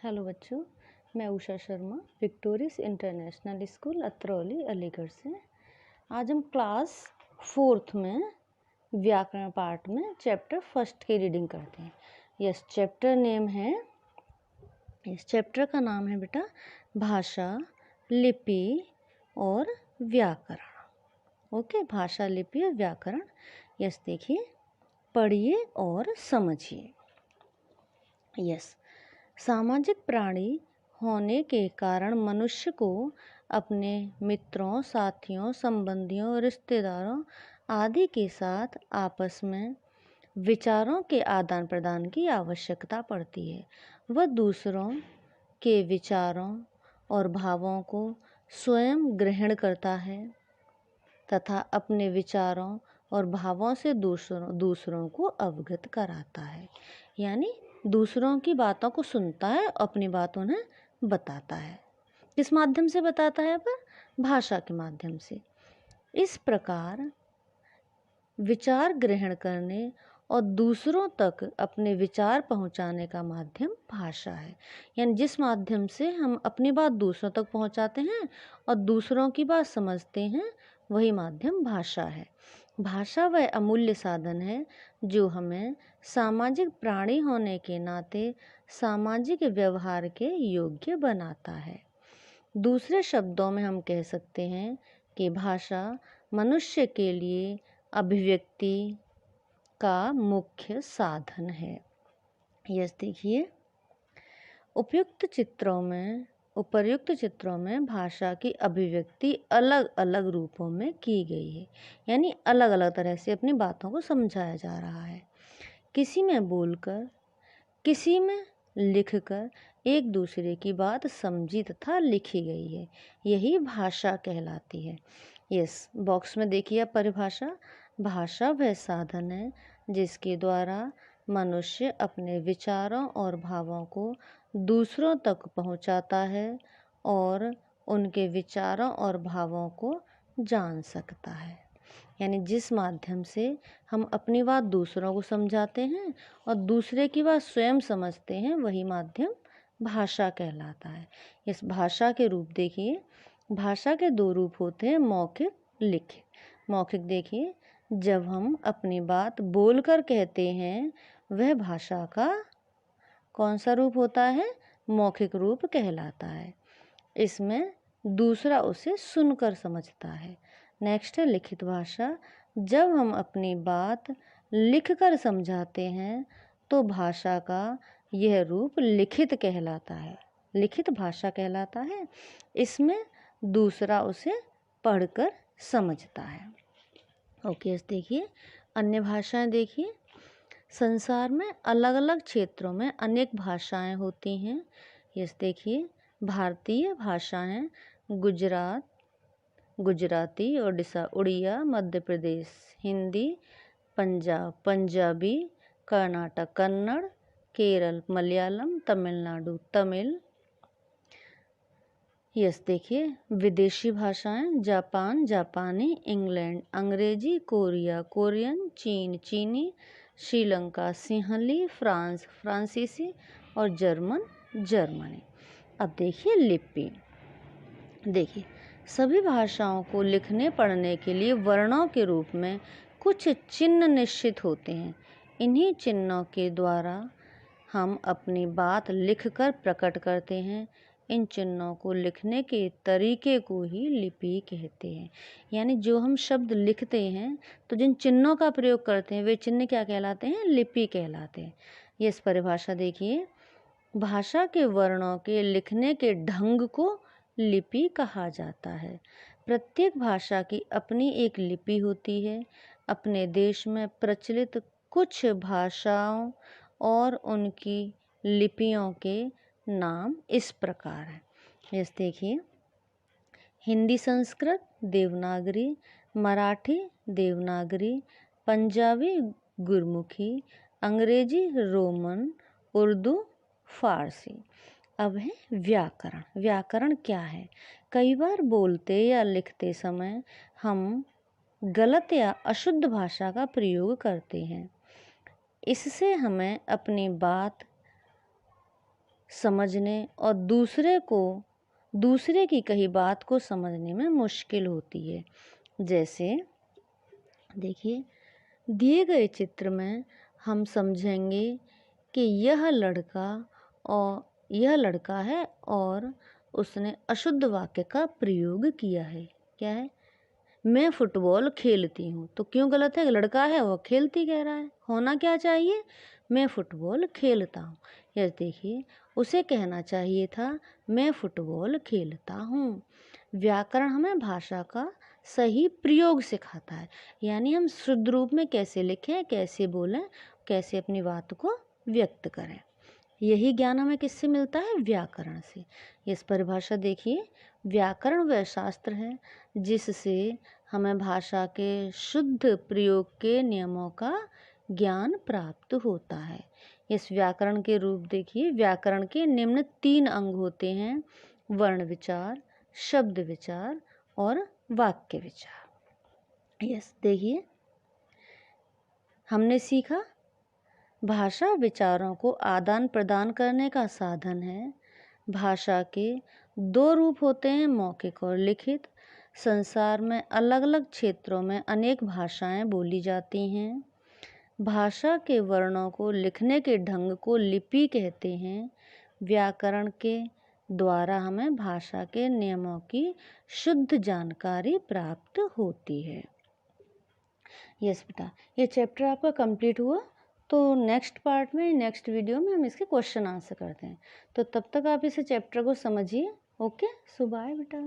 Hello बच्चों, मैं Usha Sharma victorious international school Atrauli Aligarh से। आज हम क्लास 4th में व्याकरण पार्ट में चैप्टर 1 की रीडिंग करते हैं। इस चैप्टर का नाम है बेटा भाषा, लिपि और व्याकरण। ओके, भाषा, लिपि और व्याकरण। यस, देखिए, पढ़िए और समझिए। यस, सामाजिक प्राणी होने के कारण मनुष्य को अपने मित्रों, साथियों, संबंधियों, रिश्तेदारों आदि के साथ आपस में विचारों के आदान प्रदान की आवश्यकता पड़ती है। वह दूसरों के विचारों और भावों को स्वयं ग्रहण करता है तथा अपने विचारों और भावों से दूसरों को अवगत कराता है। यानी दूसरों की बातों को सुनता है, अपनी बात उन्हें बताता है। किस माध्यम से बताता है? पर भाषा के माध्यम से। इस प्रकार विचार ग्रहण करने और दूसरों तक अपने विचार पहुंचाने का माध्यम भाषा है। यानी जिस माध्यम से हम अपनी बात दूसरों तक पहुंचाते हैं और दूसरों की बात समझते हैं, वही माध्यम भाषा है। भाषा वह अमूल्य साधन है जो हमें सामाजिक प्राणी होने के नाते सामाजिक व्यवहार के योग्य बनाता है। दूसरे शब्दों में हम कह सकते हैं कि भाषा मनुष्य के लिए अभिव्यक्ति का मुख्य साधन है। यस, देखिए, उपर्युक्त चित्रों में भाषा की अभिव्यक्ति अलग अलग रूपों में की गई है। यानी अलग अलग तरह से अपनी बातों को समझाया जा रहा है। किसी में बोलकर, किसी में लिखकर एक दूसरे की बात समझी तथा लिखी गई है। यही भाषा कहलाती है। यस, बॉक्स में देखिए परिभाषा। भाषा वह साधन है जिसके द्वारा मनुष्य अपने विचारों और भावों को दूसरों तक पहुंचाता है और उनके विचारों और भावों को जान सकता है। यानी जिस माध्यम से हम अपनी बात दूसरों को समझाते हैं और दूसरे की बात स्वयं समझते हैं, वही माध्यम भाषा कहलाता है। इस भाषा के रूप देखिए, भाषा के 2 रूप होते हैं, मौखिक, लिखित। मौखिक देखिए, जब हम अपनी बात बोलकर कहते हैं, वह भाषा का कौन सा रूप होता है? मौखिक रूप कहलाता है। इसमें दूसरा उसे सुनकर समझता है। नेक्स्ट है लिखित भाषा। जब हम अपनी बात लिखकर समझाते हैं तो भाषा का यह रूप लिखित कहलाता है, लिखित भाषा कहलाता है। इसमें दूसरा उसे पढ़कर समझता है। ओके, देखिए अन्य भाषाएं। देखिए, संसार में अलग अलग क्षेत्रों में अनेक भाषाएं होती हैं। यस, देखिए, भारतीय भाषाएं गुजराती, ओडिशा उड़िया, मध्य प्रदेश हिंदी, पंजाबी, कर्नाटक कन्नड़, केरल मलयालम, तमिलनाडु तमिल। यस, देखिए, विदेशी भाषाएं जापानी, इंग्लैंड अंग्रेजी, कोरियन, चीनी, श्रीलंका सिंहली, फ्रांस फ्रांसीसी और जर्मनी। अब देखिए लिपि। देखिए, सभी भाषाओं को लिखने पढ़ने के लिए वर्णों के रूप में कुछ चिन्ह निश्चित होते हैं। इन्हीं चिन्हों के द्वारा हम अपनी बात लिखकर प्रकट करते हैं। इन चिन्हों को लिखने के तरीके को ही लिपि कहते हैं। यानी जो हम शब्द लिखते हैं तो जिन चिन्हों का प्रयोग करते हैं, वे चिन्ह क्या कहलाते हैं? लिपि कहलाते हैं। ये इस परिभाषा देखिए, भाषा के वर्णों के लिखने के ढंग को लिपि कहा जाता है। प्रत्येक भाषा की अपनी एक लिपि होती है। अपने देश में प्रचलित कुछ भाषाओं और उनकी लिपियों के नाम इस प्रकार हैं। जैसे देखिए, हिंदी संस्कृत देवनागरी, मराठी देवनागरी, पंजाबी गुरमुखी, अंग्रेजी रोमन, उर्दू फारसी। अब है व्याकरण। व्याकरण क्या है? कई बार बोलते या लिखते समय हम गलत या अशुद्ध भाषा का प्रयोग करते हैं। इससे हमें अपनी बात समझने और दूसरे की कही बात को समझने में मुश्किल होती है। जैसे देखिए, दिए गए चित्र में हम समझेंगे कि यह लड़का है और उसने अशुद्ध वाक्य का प्रयोग किया है। क्या है? मैं फुटबॉल खेलती हूँ। तो क्यों गलत है? लड़का है वो खेलती कह रहा है, होना क्या चाहिए? मैं फुटबॉल खेलता हूँ। यह देखिए, उसे कहना चाहिए था मैं फुटबॉल खेलता हूँ। व्याकरण हमें भाषा का सही प्रयोग सिखाता है, यानी हम शुद्ध रूप में कैसे लिखें, कैसे बोलें, कैसे अपनी बात को व्यक्त करें। यही ज्ञान हमें किससे मिलता है? व्याकरण से। इस परिभाषा देखिए, व्याकरण वह शास्त्र है जिससे हमें भाषा के शुद्ध प्रयोग के नियमों का ज्ञान प्राप्त होता है। इस व्याकरण के रूप देखिए, व्याकरण के निम्न 3 अंग होते हैं: वर्ण विचार, शब्द विचार और वाक्य विचार। देखिए, हमने सीखा भाषा विचारों को आदान प्रदान करने का साधन है। भाषा के 2 रूप होते हैं, मौखिक और लिखित। संसार में अलग अलग क्षेत्रों में अनेक भाषाएं बोली जाती हैं। भाषा के वर्णों को लिखने के ढंग को लिपि कहते हैं। व्याकरण के द्वारा हमें भाषा के नियमों की शुद्ध जानकारी प्राप्त होती है। यस बेटा, ये चैप्टर आपका कंप्लीट हुआ। तो नेक्स्ट पार्ट में, नेक्स्ट वीडियो में हम इसके क्वेश्चन आंसर करते हैं। तो तब तक आप इसे चैप्टर को समझिए। ओके, सो बाय बेटा।